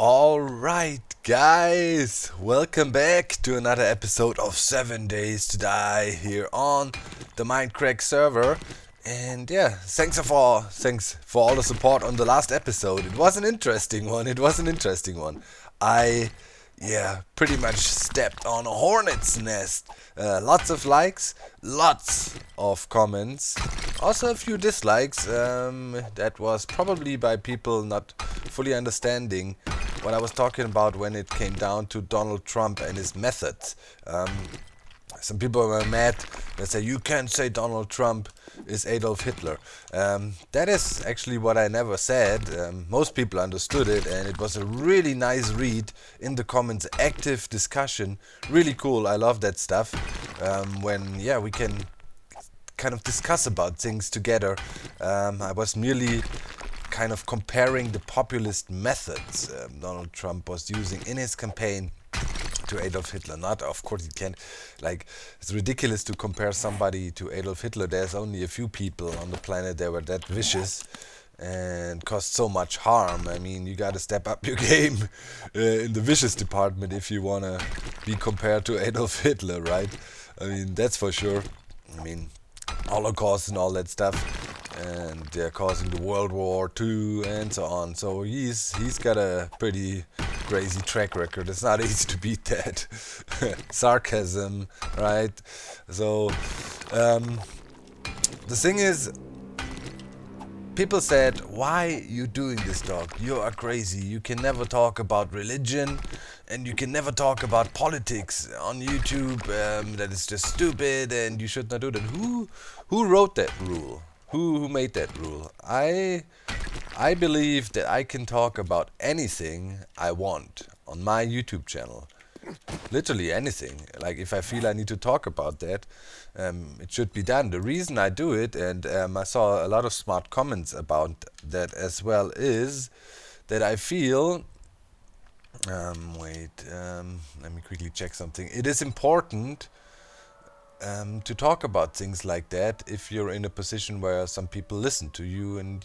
Alright, guys, welcome back to another episode of 7 Days to Die here on the Mindcrack server. And yeah, thanks for all the support on the last episode. It was an interesting one. I pretty much stepped on a hornet's nest. Lots of likes, lots of comments, also a few dislikes. That was probably by people not fully understanding what I was talking about when it came down to Donald Trump and his methods. Some people were mad. They say you can't say Donald Trump is Adolf Hitler. That is actually what I never said. Most people understood it, and it was a really nice read in the comments. Active discussion, really cool. I love that stuff. When we can kind of discuss about things together. I was merely kind of comparing the populist methods Donald Trump was using in his campaign to Adolf Hitler. Not, of course, you can't, it's ridiculous to compare somebody to Adolf Hitler. There's only a few people on the planet that were that vicious and caused so much harm. I mean, you gotta step up your game in the vicious department if you wanna be compared to Adolf Hitler, right? I mean, that's for sure. I mean, Holocaust and all that stuff. And they're causing the World War II and so on. So he's got a pretty crazy track record. It's not easy to beat that. Sarcasm, right? So the thing is, people said, why you doing this, dog? You are crazy. You can never talk about religion and you can never talk about politics on YouTube. That is just stupid and you should not do that. Who wrote that rule? Who made that rule? I believe that I can talk about anything I want on my YouTube channel. Literally anything. Like if I feel I need to talk about that, it should be done. The reason I do it, and I saw a lot of smart comments about that as well, is that I feel... let me quickly check something. It is important to talk about things like that if you're in a position where some people listen to you and,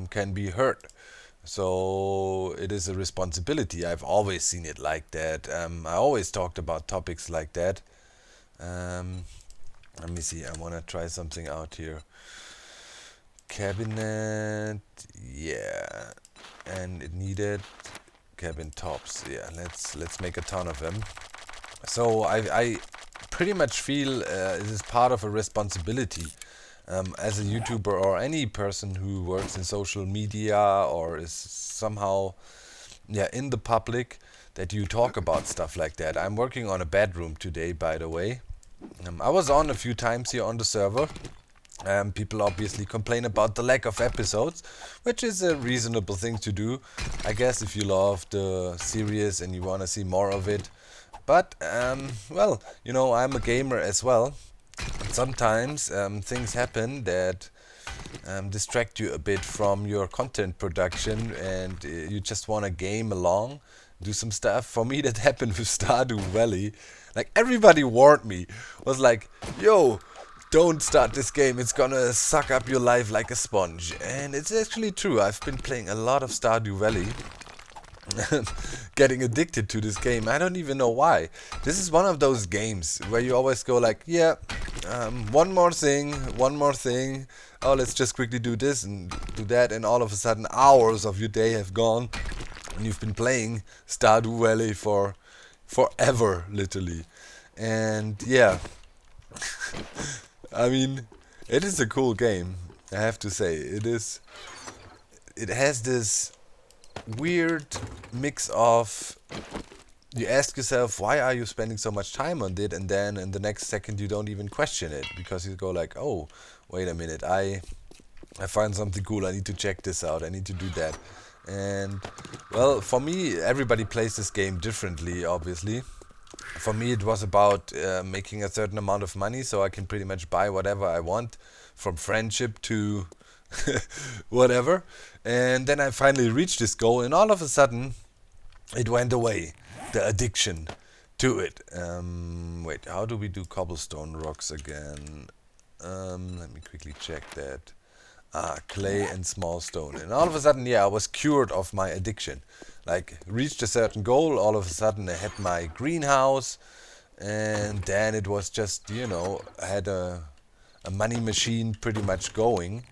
can be hurt. So it is a responsibility. I've always seen it like that. I always talked about topics like that. Let me see. I want to try something out here. Cabinet, yeah, and it needed cabin tops. Yeah, let's make a ton of them. So I pretty much feel it is part of a responsibility as a YouTuber or any person who works in social media or is somehow in the public, that you talk about stuff like that. I'm working on a bedroom today, by the way. I was on a few times here on the server. People obviously complain about the lack of episodes, which is a reasonable thing to do, I guess, if you love the series and you want to see more of it. But, I'm a gamer as well. And sometimes things happen that distract you a bit from your content production and you just want to game along, do some stuff. For me, that happened with Stardew Valley. Like, everybody warned me. Was like, yo, don't start this game. It's gonna suck up your life like a sponge. And it's actually true. I've been playing a lot of Stardew Valley. Getting addicted to this game. I don't even know why. This is one of those games where you always go like, one more thing. Oh, let's just quickly do this and do that, and all of a sudden hours of your day have gone and you've been playing Stardew Valley for forever, literally. And I mean, it is a cool game, I have to say. It has this weird mix of, you ask yourself, why are you spending so much time on it, and then in the next second you don't even question it, because you go like, oh, wait a minute, I find something cool, I need to check this out, I need to do that. And well, for me, everybody plays this game differently, obviously. For me, it was about making a certain amount of money so I can pretty much buy whatever I want, from friendship to whatever. And then I finally reached this goal, and all of a sudden it went away, the addiction to it. Wait, how do we do cobblestone rocks again? Let me quickly check that. Clay and small stone. And all of a sudden, I was cured of my addiction. like reached a certain goal, all of a sudden I had my greenhouse, and then it was just, you know, I had a money machine pretty much going,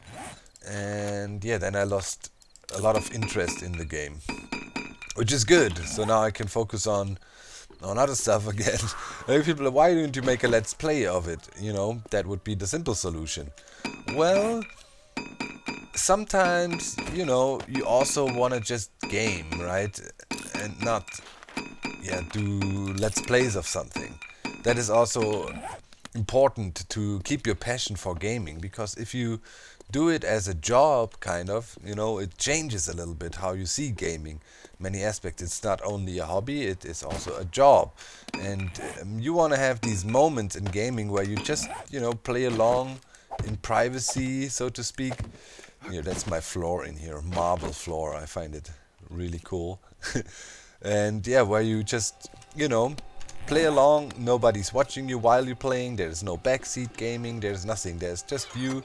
and yeah, then I lost a lot of interest in the game, which is good. So now I can focus on other stuff again. Like people are, why don't you make a let's play of it? You know, that would be the simple solution. Well, sometimes, you know, you also want to just game, right? And not, yeah, do let's plays of something. That is also important to keep your passion for gaming, because if you do it as a job, kind of, you know, it changes a little bit how you see gaming. Many aspects. It's not only a hobby, it is also a job. And you want to have these moments in gaming where you just, you know, play along in privacy, so to speak. Yeah, that's my floor in here, marble floor. I find it really cool. And yeah, where you just, you know, play along. Nobody's watching you while you're playing. There's no backseat gaming. There's nothing. There's just you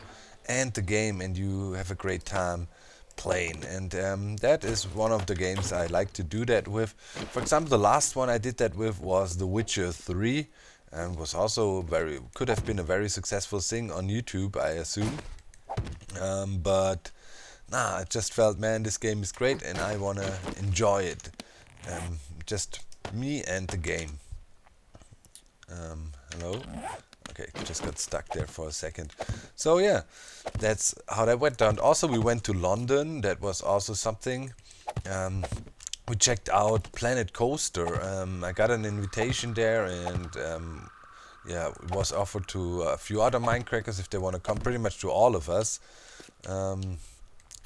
and the game, and you have a great time playing. And that is one of the games I like to do that with. For example, the last one I did that with was The Witcher 3, and was also could have been a very successful thing on YouTube, I assume. But nah, I just felt, man, this game is great and I want to enjoy it. Just me and the game. Hello? Okay, just got stuck there for a second. So yeah, that's how that went down. Also, we went to London. That was also something. We checked out Planet Coaster. I got an invitation there, and yeah, it was offered to a few other Mindcrackers if they want to come, pretty much to all of us.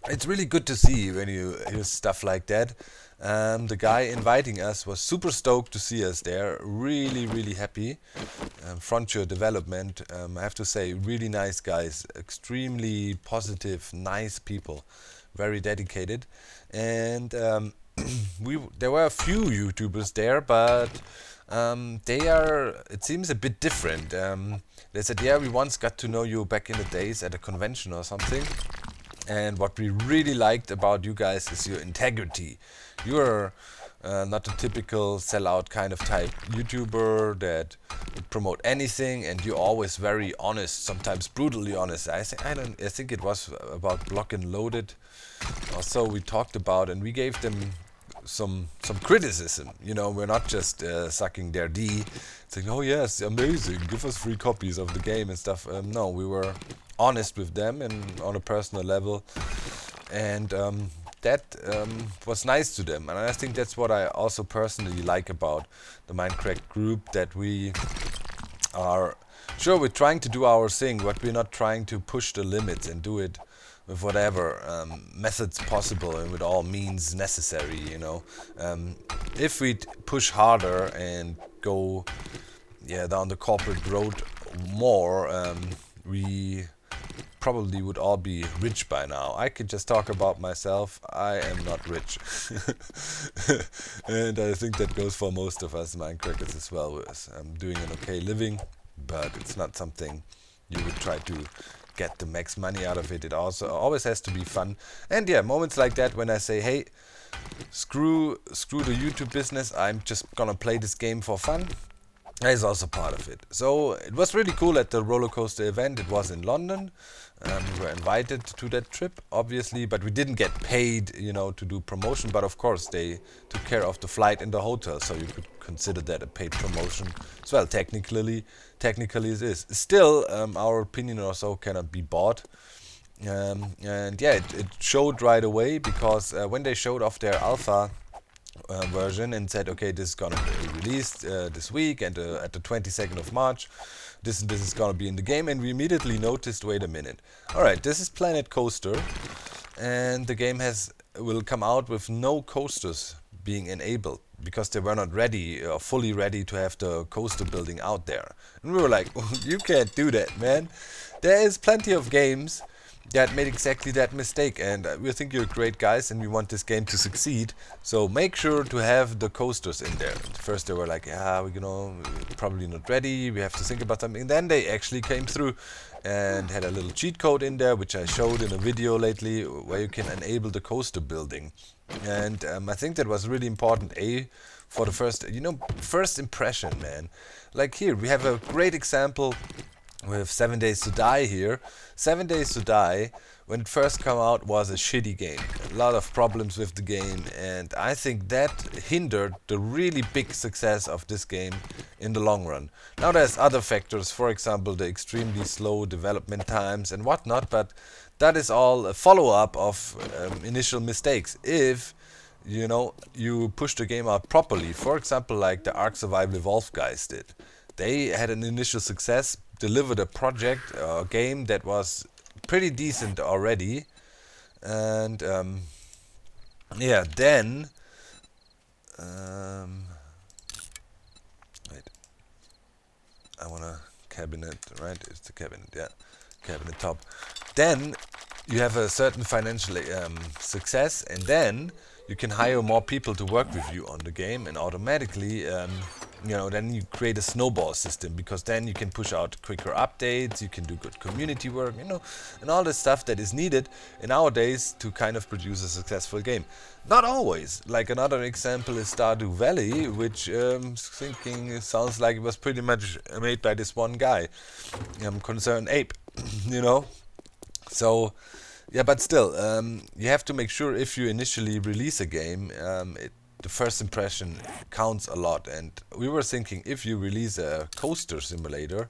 It's really good to see when you hear stuff like that. The guy inviting us was super stoked to see us there, really happy. Frontier Development, I have to say, really nice guys, extremely positive, nice people, very dedicated. And there were a few YouTubers there, but they are, it seems, a bit different. They said, yeah, we once got to know you back in the days at a convention or something, and what we really liked about you guys is your integrity. You're not a typical sellout kind of type YouTuber that would promote anything, and you're always very honest, sometimes brutally honest. I think it was about Block and Loaded or so we talked about, and we gave them some criticism. You know, we're not just sucking their D, saying, oh yes, amazing, give us free copies of the game and stuff. No, we were honest with them and on a personal level, and that was nice to them. And I think that's what I also personally like about the Mindcrack group, that we are, sure, we're trying to do our thing, but we're not trying to push the limits and do it with whatever methods possible and with all means necessary, you know. If we push harder and go down the corporate road more, we probably would all be rich by now. I could just talk about myself. I am not rich. And I think that goes for most of us Mindcrackers as well. I'm doing an okay living, but it's not something you would try to get the max money out of it. It also always has to be fun. And yeah, moments like that when I say, hey, screw the YouTube business, I'm just gonna play this game for fun, that is also part of it. So it was really cool at the roller coaster event. It was in London. We were invited to that trip, obviously, but we didn't get paid, you know, to do promotion. But of course, they took care of the flight and the hotel, so you could consider that a paid promotion as well. Technically it is. Still, our opinion or so cannot be bought. And yeah, it showed right away, because when they showed off their alpha version and said, okay, this is gonna be released this week and at the 22nd of March, this is gonna be in the game, and we immediately noticed, wait a minute, alright, this is Planet Coaster, and the game will come out with no coasters being enabled, because they were not ready or fully ready to have the coaster building out there. And we were like, you can't do that, man. There is plenty of games that made exactly that mistake. And we think you're great guys and we want this game to succeed. So make sure to have the coasters in there. First they were like, yeah, we're probably not ready. We have to think about something. And then they actually came through and had a little cheat code in there, which I showed in a video lately, where you can enable the coaster building. And I think that was really important. For the first impression, man. Like here, we have a great example with 7 Days to Die here. 7 Days to Die, when it first came out, was a shitty game. A lot of problems with the game, and I think that hindered the really big success of this game in the long run. Now there's other factors, for example the extremely slow development times and whatnot, but that is all a follow-up of initial mistakes. If you push the game out properly, for example like the Ark Survival Evolved guys did. They had an initial success, delivered a project, a game that was pretty decent already, and yeah, then wait, I wanna cabinet, right? It's the cabinet, yeah, cabinet top. Then you have a certain financial success, and then you can hire more people to work with you on the game, and automatically then you create a snowball system, because then you can push out quicker updates, you can do good community work, and all the stuff that is needed nowadays to kind of produce a successful game. Not always. Like another example is Stardew Valley, which thinking sounds like it was pretty much made by this one guy, Concerned Ape, So, yeah, but still, you have to make sure if you initially release a game, the first impression counts a lot. And we were thinking, if you release a coaster simulator,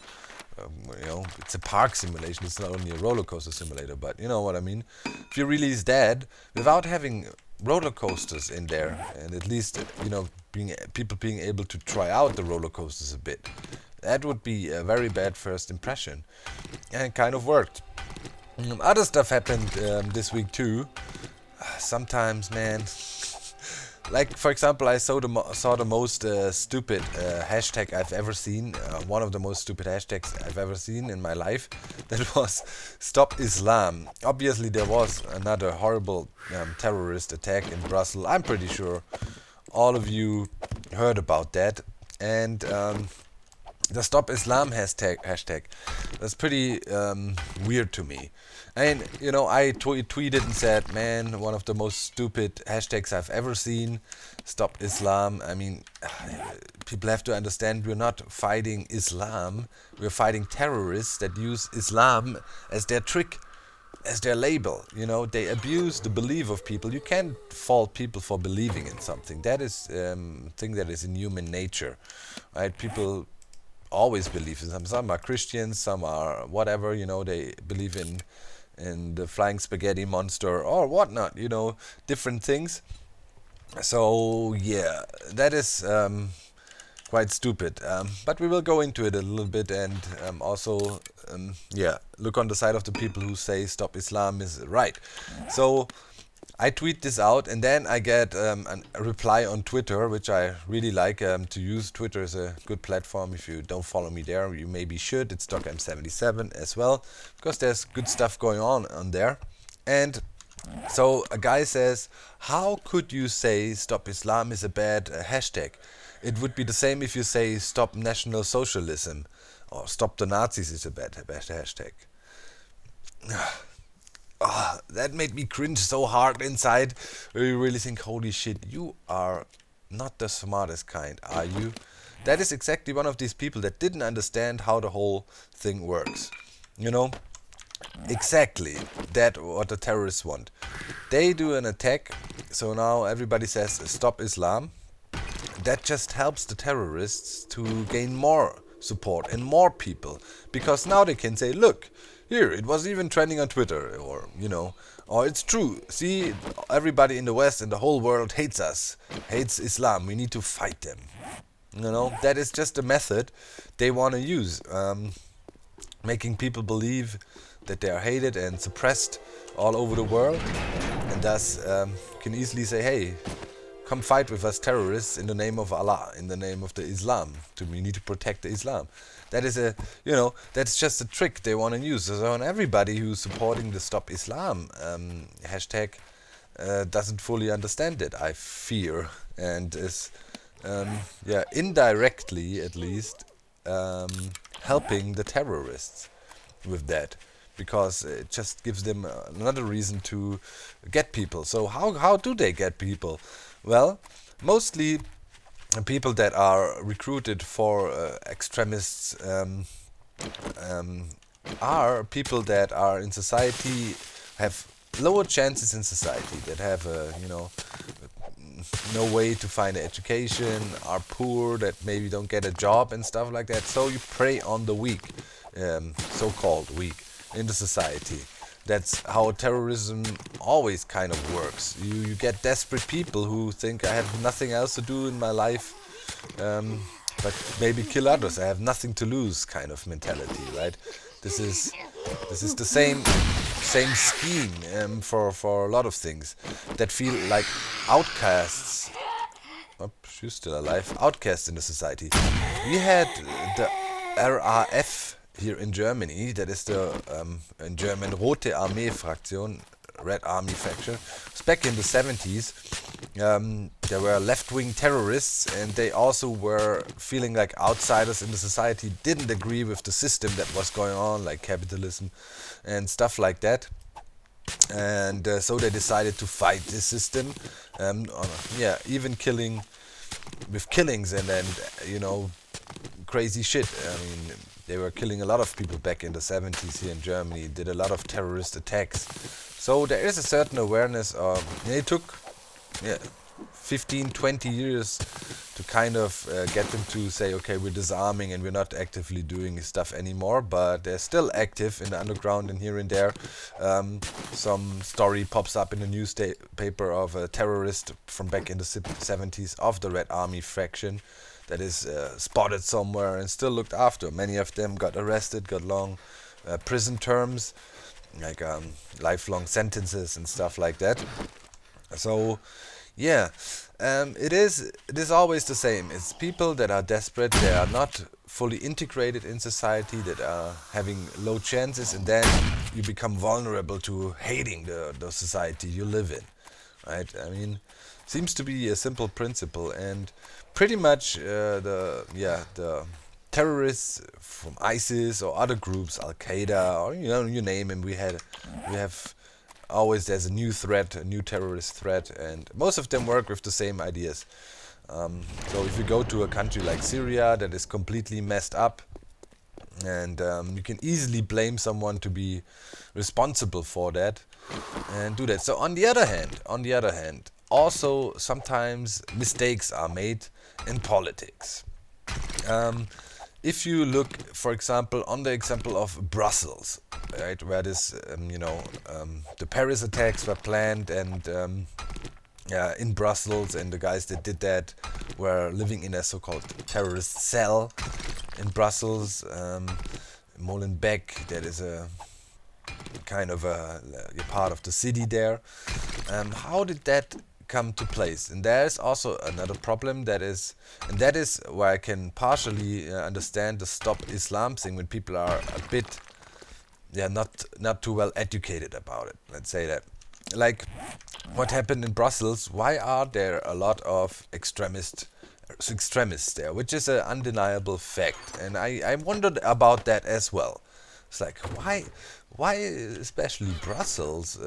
it's a park simulation, it's not only a roller coaster simulator, but you know what I mean. If you release that without having roller coasters in there, and at least people being able to try out the roller coasters a bit, that would be a very bad first impression, and it kind of worked. Other stuff happened this week too. Sometimes, man. Like, for example, I saw the most stupid hashtag I've ever seen. One of the most stupid hashtags I've ever seen in my life. That was Stop Islam. Obviously, there was another horrible terrorist attack in Brussels. I'm pretty sure all of you heard about that. And the Stop Islam hashtag, that's pretty weird to me. And I tweeted and said, man, one of the most stupid hashtags I've ever seen, Stop Islam. I mean, people have to understand, we're not fighting Islam, we're fighting terrorists that use Islam as their trick, as their label. They abuse the belief of people. You can't fault people for believing in something. That is a thing that is in human nature, right? People always believe in some are Christians, some are whatever, they believe in the flying spaghetti monster or whatnot, different things. So yeah, that is quite stupid, but we will go into it a little bit, and also look on the side of the people who say Stop Islam is right. So I tweet this out, and then I get a reply on Twitter, which I really like to use. Twitter is a good platform. If you don't follow me there, you maybe should. It's Docm77 as well, because there's good stuff going on there. And so a guy says, how could you say Stop Islam is a bad hashtag? It would be the same if you say Stop National Socialism, or Stop the Nazis is a bad hashtag. Oh, that made me cringe so hard inside. You really think, holy shit, you are not the smartest kind, are you? That is exactly one of these people that didn't understand how the whole thing works. Exactly that what the terrorists want. They do an attack, so now everybody says Stop Islam. That just helps the terrorists to gain more support and more people, because now they can say, look, here, it was even trending on Twitter, or it's true. See, everybody in the West and the whole world hates us, hates Islam. We need to fight them. That is just a method they want to use, making people believe that they are hated and suppressed all over the world, and thus can easily say, hey, come fight with us terrorists in the name of Allah, in the name of the Islam. We need to protect the Islam. That is that's just a trick they want to use. So and everybody who's supporting the Stop Islam hashtag doesn't fully understand it, I fear, and is indirectly at least helping the terrorists with that, because it just gives them another reason to get people. So how do they get people? Well, mostly people that are recruited for extremists are people that are in society, have lower chances in society, that have no way to find an education, are poor, that maybe don't get a job and stuff like that. So you prey on the weak, so-called weak, in the society. That's how terrorism always kind of works. You get desperate people who think, I have nothing else to do in my life, but maybe kill others. I have nothing to lose kind of mentality, right? This is the same scheme for a lot of things that feel like outcasts. Oh, she's still alive. Outcasts in the society. We had the RAF here in Germany, that is the in German Rote Armee Fraktion, Red Army faction. It's back in the 70s. There were left-wing terrorists, and they also were feeling like outsiders in the society, didn't agree with the system that was going on, like capitalism and stuff like that. And so they decided to fight this system, even killings and then crazy shit. I mean, they were killing a lot of people back in the 70s here in Germany, did a lot of terrorist attacks. So there is a certain awareness of, it took 15, 20 years to kind of get them to say, okay, we're disarming and we're not actively doing stuff anymore, but they're still active in the underground and here and there. Some story pops up in the newspaper of a terrorist from back in the 70s of the Red Army faction that is spotted somewhere and still looked after. Many of them got arrested, got long prison terms, like lifelong sentences and stuff like that. So it is always the same. It's people that are desperate, they are not fully integrated in society, that are having low chances, and then you become vulnerable to hating the society you live in, right? I mean, seems to be a simple principle, and pretty much the terrorists from ISIS or other groups, Al Qaeda, or you name them, we have always, there's a new threat, a new terrorist threat, and most of them work with the same ideas. So if you go to a country like Syria that is completely messed up, and you can easily blame someone to be responsible for that and do that. So on the other hand, also sometimes mistakes are made in politics. If you look, for example, on the example of Brussels, right, where this, the Paris attacks were planned, and in Brussels, and the guys that did that were living in a so-called terrorist cell in Brussels. Molenbeek, that is a kind of a part of the city there. How did that come to place? And there's also another problem, that is where I can partially understand the Stop Islam thing, when people are a bit not too well educated about it, let's say that. Like what happened in Brussels, why are there a lot of extremists there, which is an undeniable fact, and I wondered about that as well. It's like, why especially Brussels?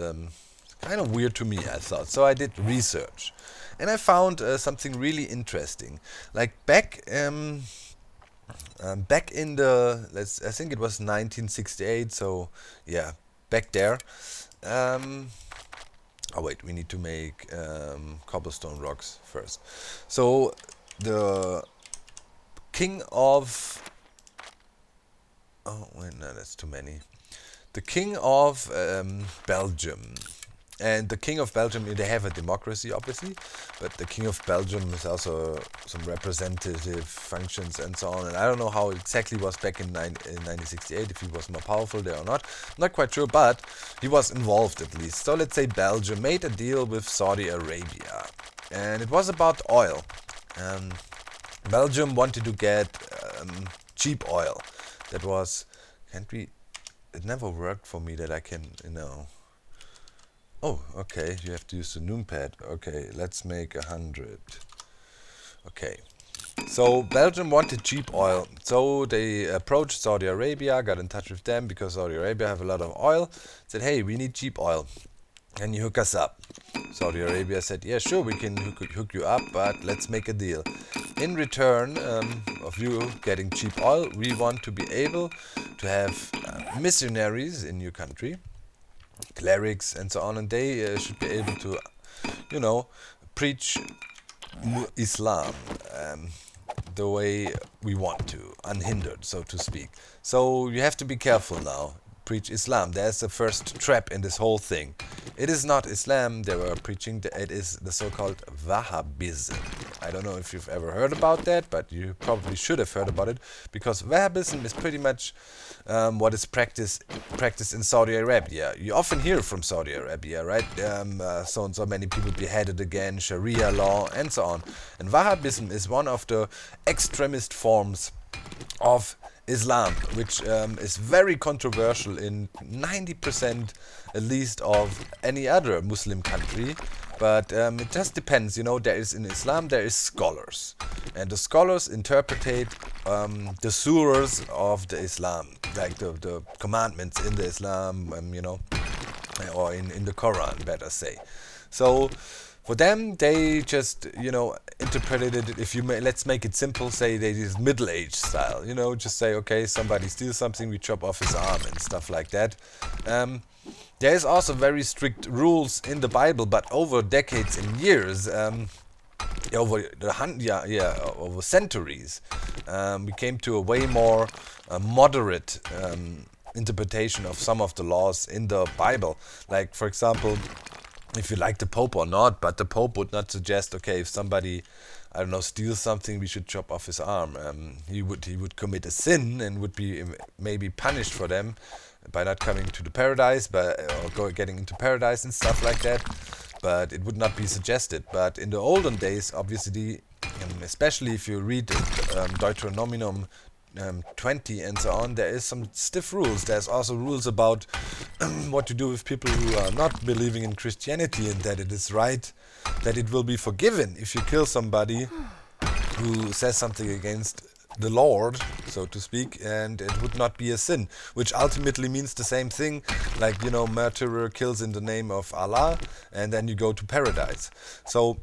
Kind of weird to me, I thought. So I did research, and I found something really interesting. Like back in the, I think it was 1968. So yeah, back there. Oh wait, we need to make cobblestone rocks first. So the king of, oh wait, no, that's too many. The king of Belgium. And the King of Belgium, they have a democracy, obviously, but the King of Belgium is also some representative functions and so on. And I don't know how exactly was back in 1968, if he was more powerful there or not. I'm not quite sure, but he was involved at least. So let's say Belgium made a deal with Saudi Arabia. and it was about oil. Belgium wanted to get cheap oil. That was, it never worked for me that I can, Oh, okay, you have to use the numpad. Okay, let's make 100. Okay, so Belgium wanted cheap oil. So they approached Saudi Arabia, got in touch with them because Saudi Arabia have a lot of oil. Said, hey, we need cheap oil. Can you hook us up? Saudi Arabia said, yeah, sure, we can hook you up, but let's make a deal. In return of you getting cheap oil, we want to be able to have missionaries in your country, clerics and so on, and they should be able to, preach Islam the way we want to, unhindered, so to speak. So you have to be careful now. Preach Islam. There's the first trap in this whole thing. It is not Islam they were preaching, it is the so-called Wahhabism. I don't know if you've ever heard about that, but you probably should have heard about it, because Wahhabism is pretty much what is practiced in Saudi Arabia. You often hear from Saudi Arabia, right? So and so many people beheaded again, Sharia law, and so on. And Wahhabism is one of the extremist forms of Islam, which is very controversial in 90% at least of any other Muslim country. But it just depends, there is in Islam, there is scholars. And the scholars interpretate the surahs of the Islam, like the commandments in the Islam, or in the Quran, better say. So for them, they just, interpreted it, let's make it simple, say they use Middle Age style, just say, okay, somebody steals something, we chop off his arm and stuff like that. There's also very strict rules in the Bible, but over decades and years, over centuries, we came to a way more moderate interpretation of some of the laws in the Bible. Like, for example, if you like the Pope or not, but the Pope would not suggest, okay, if somebody, steals something, we should chop off his arm. He would commit a sin and would be maybe punished for them by not coming to the paradise, or getting into paradise and stuff like that. But it would not be suggested. But in the olden days, obviously, especially if you read Deuteronomium 20 and so on, there is some stiff rules. There's also rules about what to do with people who are not believing in Christianity, and that it is right that it will be forgiven if you kill somebody who says something against the Lord, so to speak, and it would not be a sin, which ultimately means the same thing, like, murderer kills in the name of Allah, and then you go to paradise. So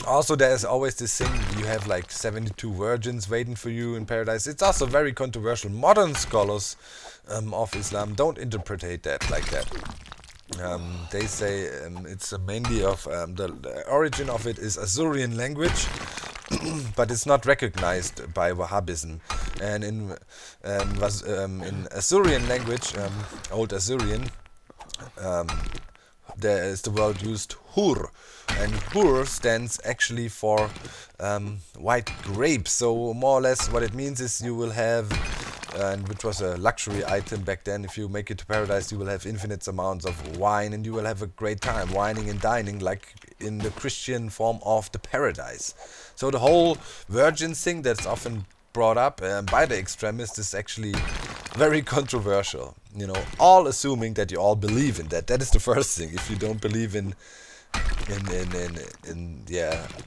also there's always this thing, you have like 72 virgins waiting for you in paradise. It's also very controversial. Modern scholars of Islam don't interpret that like that. They say it's mainly of the origin of it is Assyrian language, but it's not recognized by Wahhabism. And in Assyrian language, Old Assyrian, there is the word used hur, and hur stands actually for white grapes. So more or less what it means is you will have, and which was a luxury item back then, if you make it to paradise, you will have infinite amounts of wine, and you will have a great time wining and dining, like in the Christian form of the paradise. So the whole virgin thing that's often brought up by the extremists is actually very controversial. All assuming that you all believe in that. That is the first thing. If you don't believe in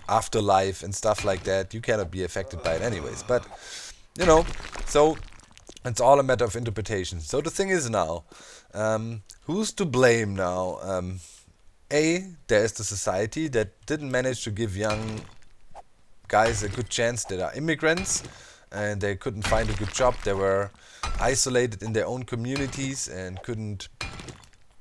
afterlife and stuff like that, you cannot be affected by it anyways. But so it's all a matter of interpretation. So the thing is now, who's to blame now? There is the society that didn't manage to give young guys a good chance that are immigrants, and they couldn't find a good job. They were isolated in their own communities and couldn't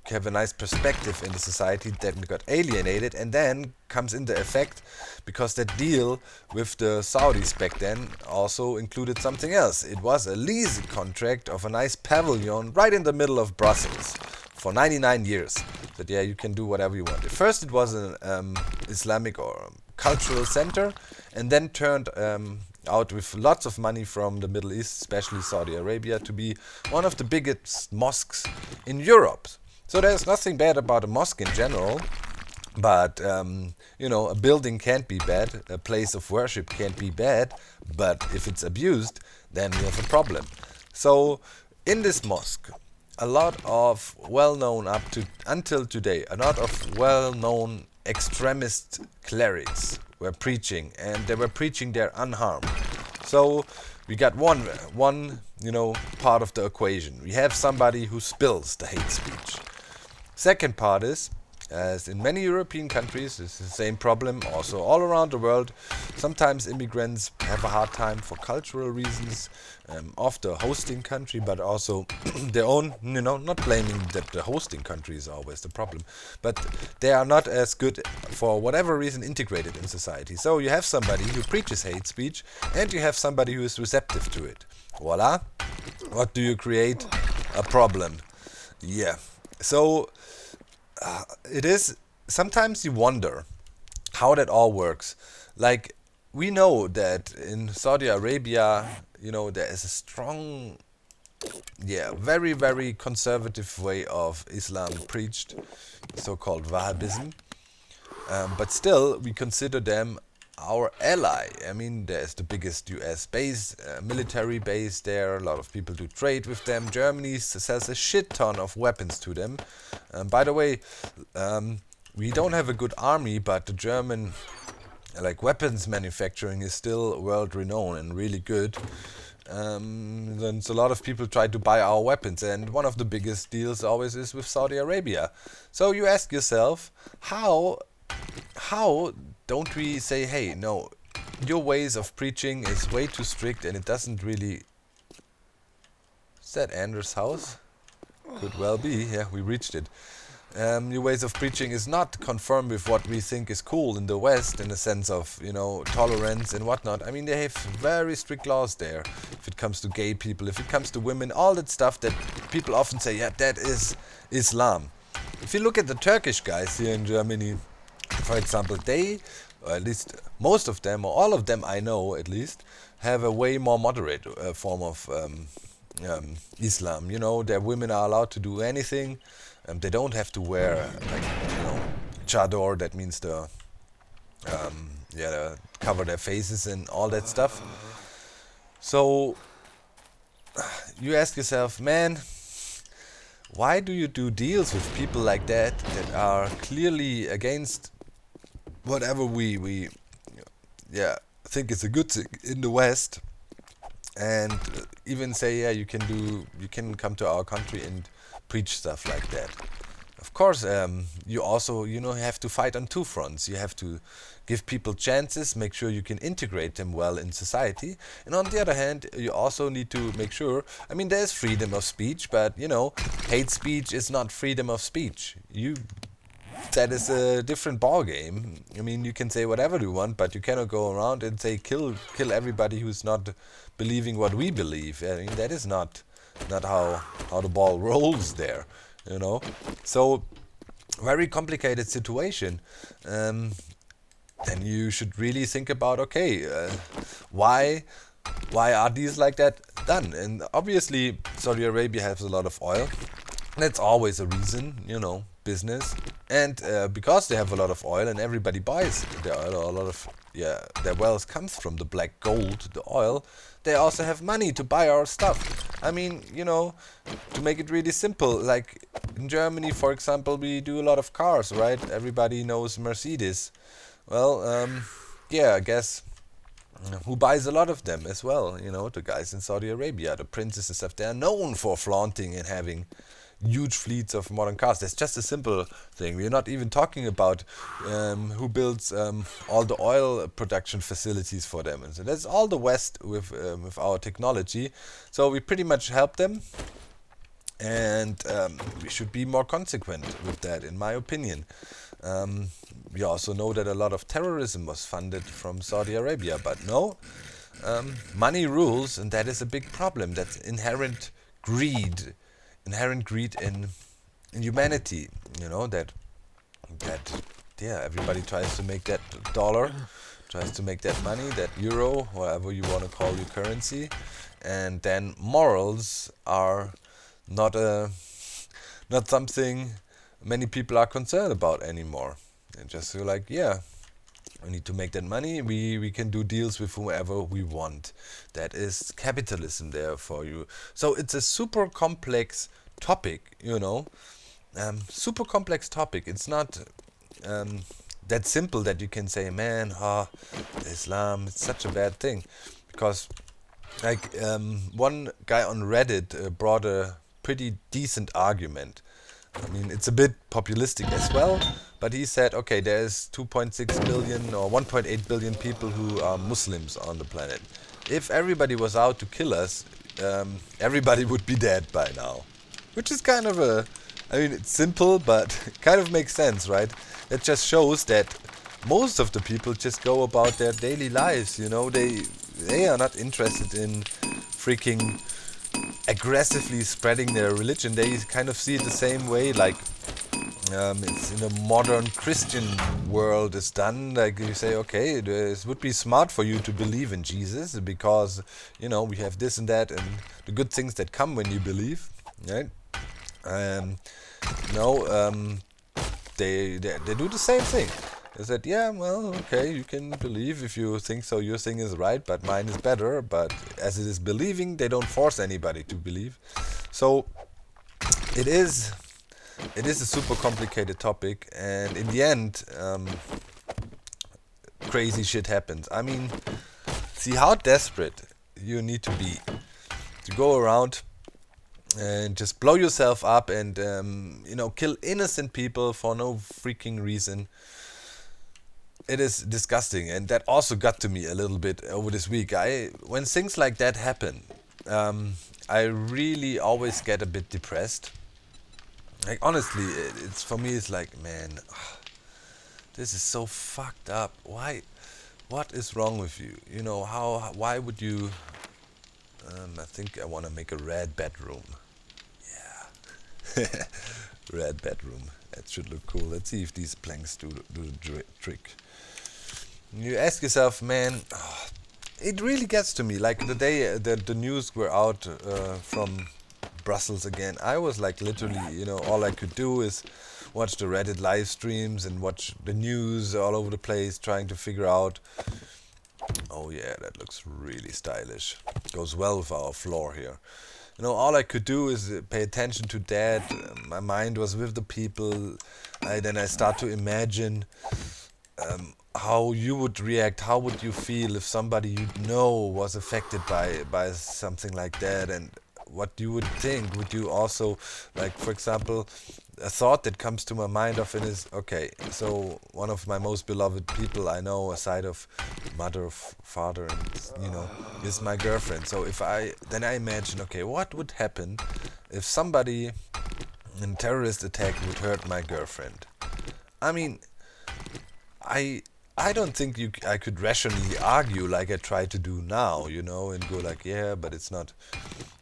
have a nice perspective in the society, then got alienated, and then comes into effect because that deal with the Saudis back then also included something else. It was a lease contract of a nice pavilion right in the middle of Brussels for 99 years. That you can do whatever you want. At first it was an Islamic or cultural center, and then turned out with lots of money from the Middle East, especially Saudi Arabia, to be one of the biggest mosques in Europe. So there's nothing bad about a mosque in general, But a building can't be bad, a place of worship can't be bad, but if it's abused, then we have a problem. So in this mosque, a lot of well-known up to until today, a lot of well-known extremist clerics were preaching, and they were preaching there unharmed. So we got one part of the equation. We have somebody who spills the hate speech. Second part is, as in many European countries, it's the same problem, also all around the world. Sometimes immigrants have a hard time for cultural reasons of the hosting country, but also their own, not blaming that the hosting country is always the problem, but they are not as good, for whatever reason, integrated in society. So you have somebody who preaches hate speech, and you have somebody who is receptive to it. Voila! What do you create? A problem. Yeah. So it is, sometimes you wonder how that all works. Like, we know that in Saudi Arabia, there is a strong, very, very conservative way of Islam preached, so-called Wahhabism. But still, we consider them our ally. I mean, there's the biggest US base, military base there. A lot of people do trade with them. Germany sells a shit ton of weapons to them. By the way, we don't have a good army, but the German weapons manufacturing is still world renowned and really good. Then a lot of people try to buy our weapons, and one of the biggest deals always is with Saudi Arabia. So you ask yourself, how don't we say, hey, no, your ways of preaching is way too strict and it doesn't really... Is that Anders' house? Could well be, yeah, we reached it. Your ways of preaching is not conform with what we think is cool in the West, in the sense of, tolerance and whatnot. I mean, they have very strict laws there. If it comes to gay people, if it comes to women, all that stuff that people often say, yeah, that is Islam. If you look at the Turkish guys here in Germany, for example, they, or at least most of them, or all of them I know at least, have a way more moderate form of Islam. Their women are allowed to do anything. They don't have to wear chador, that means the cover their faces and all that stuff. So you ask yourself, man, why do you do deals with people like that are clearly against whatever we think is a good thing in the West, and even say, yeah, you can come to our country and preach stuff like that. Of course, you also, have to fight on two fronts. You have to give people chances, make sure you can integrate them well in society. And on the other hand, you also need to make sure, I mean, there's freedom of speech, but, hate speech is not freedom of speech. That is a different ball game. I mean, you can say whatever you want, but you cannot go around and say kill everybody who's not believing what we believe. I mean, that is not how the ball rolls there, So, very complicated situation. Then you should really think about, okay, why are these like that done? And obviously, Saudi Arabia has a lot of oil. That's always a reason, business. And because they have a lot of oil and everybody buys their oil, a lot of their wealth comes from the black gold, the oil, they also have money to buy our stuff. I mean, to make it really simple, like in Germany, for example, we do a lot of cars, right? Everybody knows Mercedes. Well, I guess who buys a lot of them as well, the guys in Saudi Arabia, the princes and stuff, they're known for flaunting and having huge fleets of modern cars. That's just a simple thing. We're not even talking about who builds all the oil production facilities for them. And so that's all the West with our technology. So we pretty much help them, and we should be more consequent with that, in my opinion. We also know that a lot of terrorism was funded from Saudi Arabia, but no, money rules, and that is a big problem. That's inherent greed in humanity, that everybody tries to make that dollar, tries to make that money, that euro, whatever you want to call your currency, and then morals are not something many people are concerned about anymore. And just so like, yeah, we need to make that money. We can do deals with whoever we want. That is capitalism there for you. So it's a super complex topic, you know. Super complex topic. It's not that simple that you can say, man, Islam, it's such a bad thing. Because, like, one guy on Reddit brought a pretty decent argument. I mean, it's a bit populistic as well, but he said, okay, there's 2.6 billion or 1.8 billion people who are Muslims on the planet. If everybody was out to kill us, everybody would be dead by now. Which is kind of I mean, it's simple, but kind of makes sense, right? It just shows that most of the people just go about their daily lives, you know, they are not interested in freaking aggressively spreading their religion. They kind of see it the same way, like it's in a modern Christian world is done. Like you say, okay, it would be smart for you to believe in Jesus because, you know, we have this and that and the good things that come when you believe, right? No, they do the same thing. They said, yeah, well, okay, you can believe if you think so, your thing is right, but mine is better. But as it is believing, they don't force anybody to believe. So it is a super complicated topic, and in the end, crazy shit happens. I mean, see how desperate you need to be to go around and just blow yourself up and you know, kill innocent people for no freaking reason. It is disgusting, and that also got to me a little bit over this week. When things like that happen, I really always get a bit depressed. Like honestly, it's for me. It's like, man, this is so fucked up. Why? What is wrong with you? You know how? Why would you? I think I want to make a red bedroom. Yeah, red bedroom. That should look cool. Let's see if these planks do the trick. You ask yourself, man, it really gets to me. Like the day the news were out from Brussels again, I was like literally, you know, all I could do is watch the Reddit live streams and watch the news all over the place, trying to figure out, oh yeah, that looks really stylish. Goes well with our floor here. You know, all I could do is pay attention to that. My mind was with the people. Then I start to imagine how you would react, how would you feel if somebody you know was affected by something like that, and what you would think. Would you also, like, for example, a thought that comes to my mind often is, okay, so one of my most beloved people I know, aside of mother, father, and, you know, is my girlfriend. So if I imagine, okay, what would happen if somebody in a terrorist attack would hurt my girlfriend? I mean, I don't think I could rationally argue like I try to do now, you know, and go like, yeah, but it's not,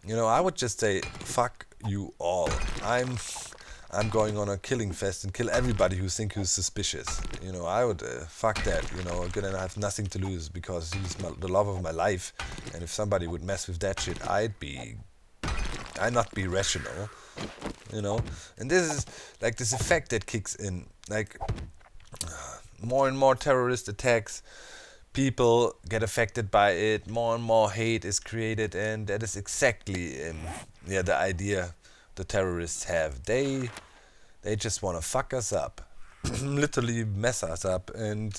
you know. I would just say, fuck you all. I'm going on a killing fest and kill everybody who's suspicious. You know, I would fuck that. You know, I'm gonna have nothing to lose because he's the love of my life, and if somebody would mess with that shit, I'd not be rational. You know, and this is like this effect that kicks in, like. More and more terrorist attacks, people get affected by it, more and more hate is created, and that is exactly the idea the terrorists have. They just want to fuck us up, literally mess us up, and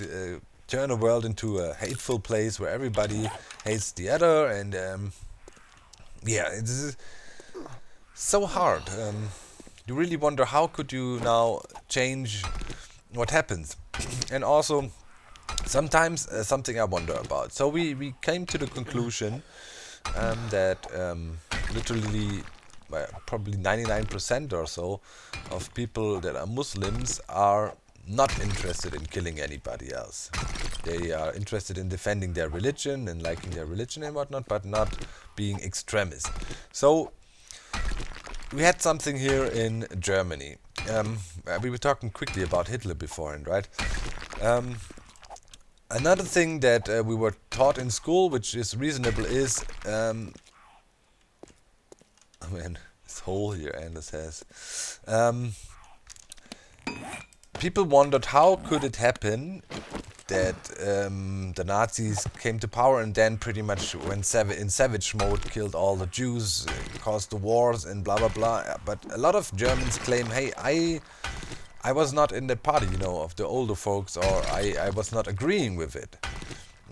turn the world into a hateful place where everybody hates the other, and yeah, it's so hard. You really wonder, how could you now change what happens? And also, sometimes something I wonder about. So we came to the conclusion that literally probably 99% or so of people that are Muslims are not interested in killing anybody else. They are interested in defending their religion and liking their religion and whatnot, but not being extremists. So we had something here in Germany. We were talking quickly about Hitler beforehand, right? Another thing that we were taught in school, which is reasonable, is oh man, this hole here, Anders has. people wondered how could it happen that the Nazis came to power and then pretty much went in savage mode, killed all the Jews, caused the wars and blah blah blah. But a lot of Germans claim, hey, I was not in the party, you know, of the older folks, or I was not agreeing with it.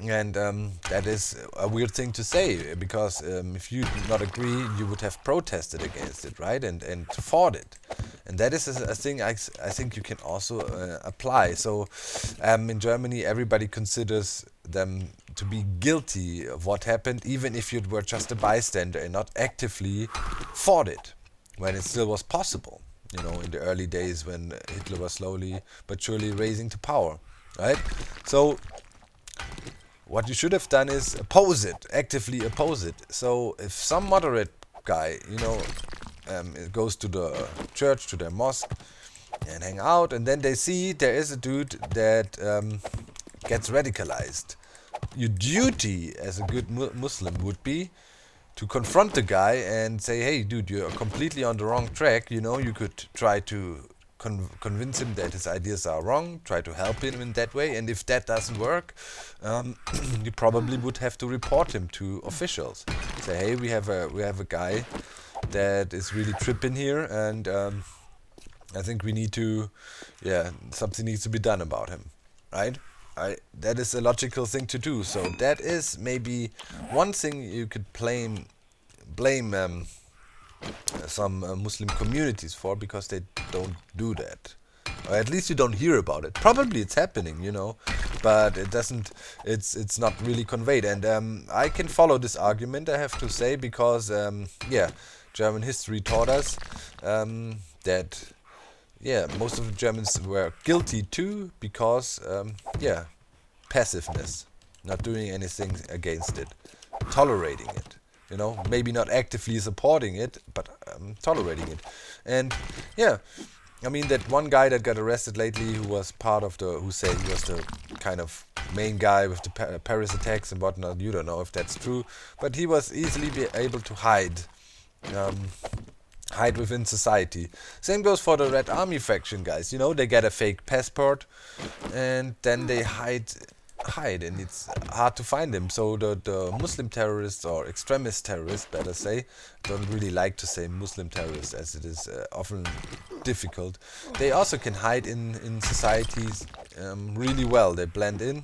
And that is a weird thing to say, because if you did not agree, you would have protested against it, right? And fought it. And that is a thing I think you can also apply. So in Germany, everybody considers them to be guilty of what happened, even if you were just a bystander and not actively fought it, when it still was possible. You know, in the early days when Hitler was slowly but surely rising to power, right? So what you should have done is oppose it, actively oppose it. So if some moderate guy, you know, goes to the church, to their mosque, and hang out, and then they see there is a dude that gets radicalized, your duty as a good Muslim would be to confront the guy and say, hey dude, you're completely on the wrong track. You know, you could try to convince him that his ideas are wrong, try to help him in that way, and if that doesn't work, you probably would have to report him to officials. Say, hey, we have a guy that is really tripping here, and I think we need to, something needs to be done about him, right? That is a logical thing to do. So that is maybe one thing you could blame some Muslim communities for, because they don't do that, or at least you don't hear about it. Probably it's happening, you know, but it doesn't. It's not really conveyed. And I can follow this argument, I have to say, because German history taught us that. Yeah, most of the Germans were guilty too, because, passiveness, not doing anything against it, tolerating it, you know, maybe not actively supporting it, but tolerating it. And yeah, I mean, that one guy that got arrested lately, who was part of who said he was the kind of main guy with the Paris attacks and whatnot, you don't know if that's true, but he was easily able to hide within society. Same goes for the Red Army faction guys. You know, they get a fake passport and then they hide, and it's hard to find them. So the Muslim terrorists, or extremist terrorists, better say, don't really like to say Muslim terrorists, as it is often difficult. They also can hide in societies really well. They blend in.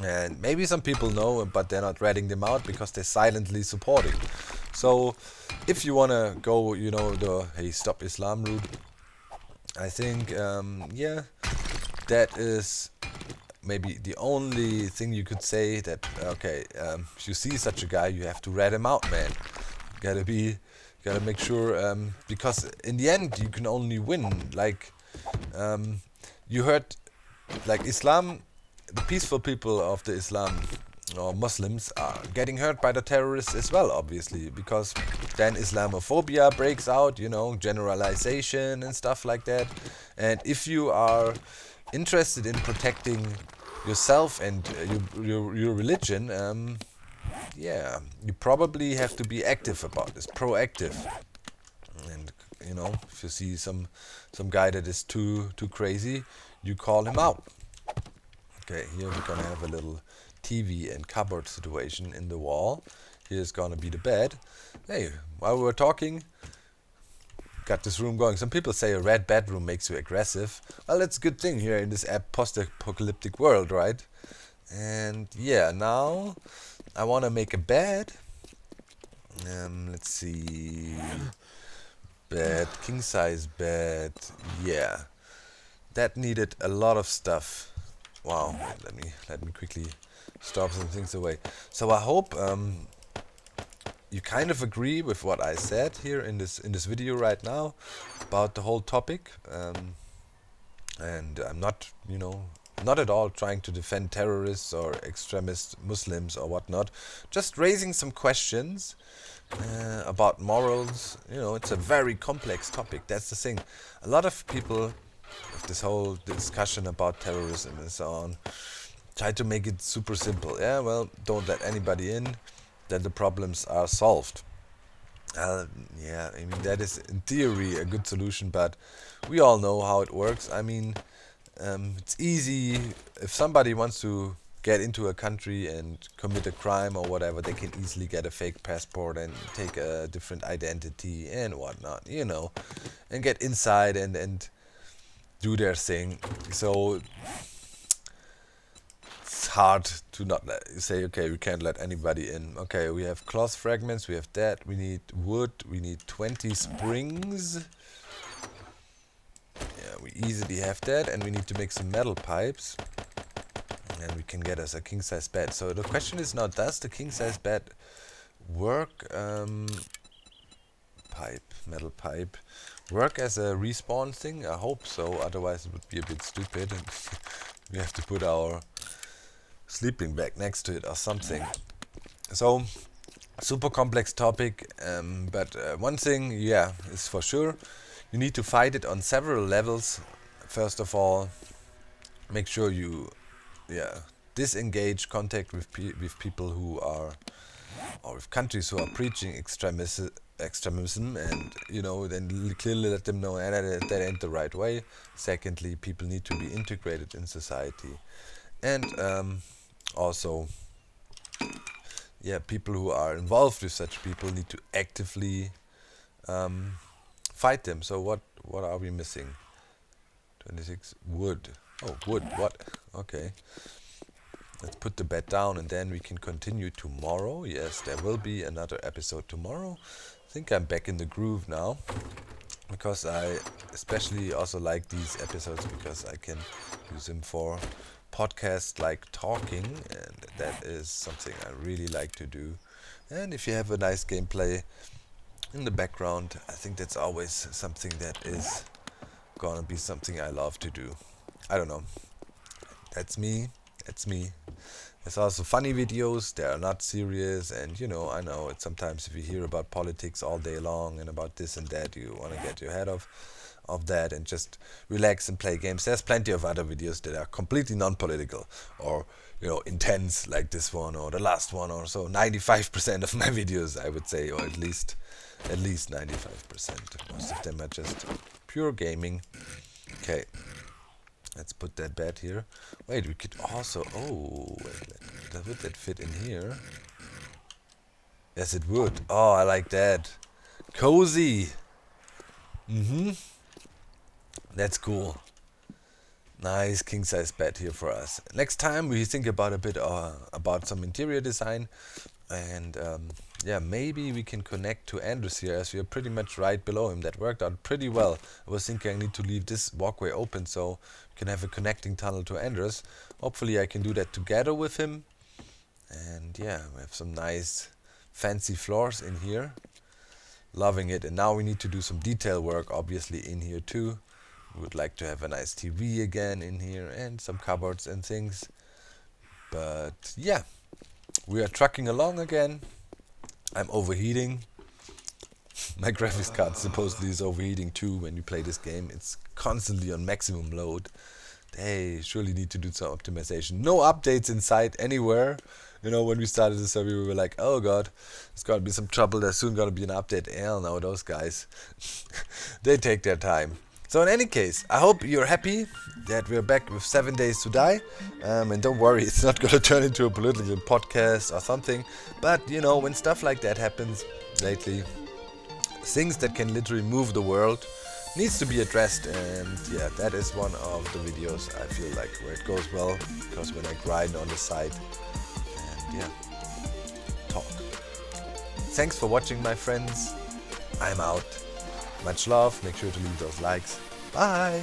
And maybe some people know, but they're not ratting them out because they're silently supporting. So if you want to go, you know, the hey, stop Islam route, I think, that is maybe the only thing you could say, that, okay, if you see such a guy, you have to rat him out, man. Gotta make sure, because in the end, you can only win. Like, you heard, like, Islam, the peaceful people of the Islam, or Muslims, are getting hurt by the terrorists as well, obviously, because then Islamophobia breaks out, you know, generalization and stuff like that. And if you are interested in protecting yourself and your religion, you probably have to be active about this, proactive. And you know, if you see some guy that is too crazy, you call him out. Okay, here we're gonna have a little TV and cupboard situation in the wall. Here's gonna be the bed. Hey, while we were talking, got this room going. Some people say a red bedroom makes you aggressive. Well, that's a good thing here in this post-apocalyptic world, right? And yeah, now I wanna make a bed. Let's see. Bed, king size bed. Yeah, that needed a lot of stuff. Wow, let me quickly stop some things away. So I hope you kind of agree with what I said here in this video right now about the whole topic. And I'm not, you know, not at all trying to defend terrorists or extremist Muslims or whatnot. Just raising some questions about morals. You know, it's a very complex topic. That's the thing. A lot of people, with this whole discussion about terrorism and so on, try to make it super simple. Yeah, well, don't let anybody in, then the problems are solved. Yeah, I mean, that is in theory a good solution, but we all know how it works. I mean, It's easy if somebody wants to get into a country and commit a crime or whatever, they can easily get a fake passport and take a different identity and whatnot, and get inside and do their thing. So it's hard to not say, okay, we can't let anybody in. Okay, we have cloth fragments, we have that, we need wood, we need 20 springs. Yeah, we easily have that, and we need to make some metal pipes. And we can get us a king-size bed. So the question is now, does the king-size bed work, metal pipe, work as a respawn thing? I hope so, otherwise it would be a bit stupid. And we have to put our sleeping bag next to it or something. So, super complex topic, but one thing, is for sure, you need to fight it on several levels. First of all, make sure you disengage contact with people who are, or with countries who are preaching extremism, and then clearly let them know that ain't the right way. Secondly, people need to be integrated in society, and also people who are involved with such people need to actively fight them. So what are we missing? 26 wood. Oh, wood, what? Okay. Let's put the bed down and then we can continue tomorrow. Yes, there will be another episode tomorrow. I think I'm back in the groove now, because I especially also like these episodes because I can use them for podcasts like talking, and that is something I really like to do. And if you have a nice gameplay in the background, I think that's always something that is gonna be something I love to do. I don't know. That's me. There's also funny videos. They are not serious, and I know it's sometimes if you hear about politics all day long and about this and that, you want to get your head off that and just relax and play games. There's plenty of other videos that are completely non-political or intense, like this one or the last one or so. 95% of my videos, I would say, or at least 95%. Most of them are just pure gaming. Okay. Let's put that bed here. Wait, we could also... Oh, wait, would that fit in here? Yes, it would. Oh, I like that. Cozy. That's cool. Nice king-size bed here for us. Next time we think about a bit about some interior design. And maybe we can connect to Andrews here, as we are pretty much right below him. That worked out pretty well. I was thinking I need to leave this walkway open so we can have a connecting tunnel to Andrews. Hopefully I can do that together with him. And we have some nice fancy floors in here. Loving it. And now we need to do some detail work obviously in here too. We would like to have a nice TV again in here and some cupboards and things. But we are trucking along again. I'm overheating. My graphics card supposedly is overheating too when you play this game. It's constantly on maximum load. They surely need to do some optimization. No updates in sight anywhere. When we started the survey, we were like, oh god, there's got to be some trouble. There's soon going to be an update. Hell no, those guys, they take their time. So in any case, I hope you're happy that we're back with 7 Days to Die. And don't worry, it's not going to turn into a political podcast or something. But, when stuff like that happens lately, things that can literally move the world needs to be addressed. And that is one of the videos I feel like where it goes well. Because when I grind on the side and talk. Thanks for watching, my friends. I'm out. Much love. Make sure to leave those likes. Bye.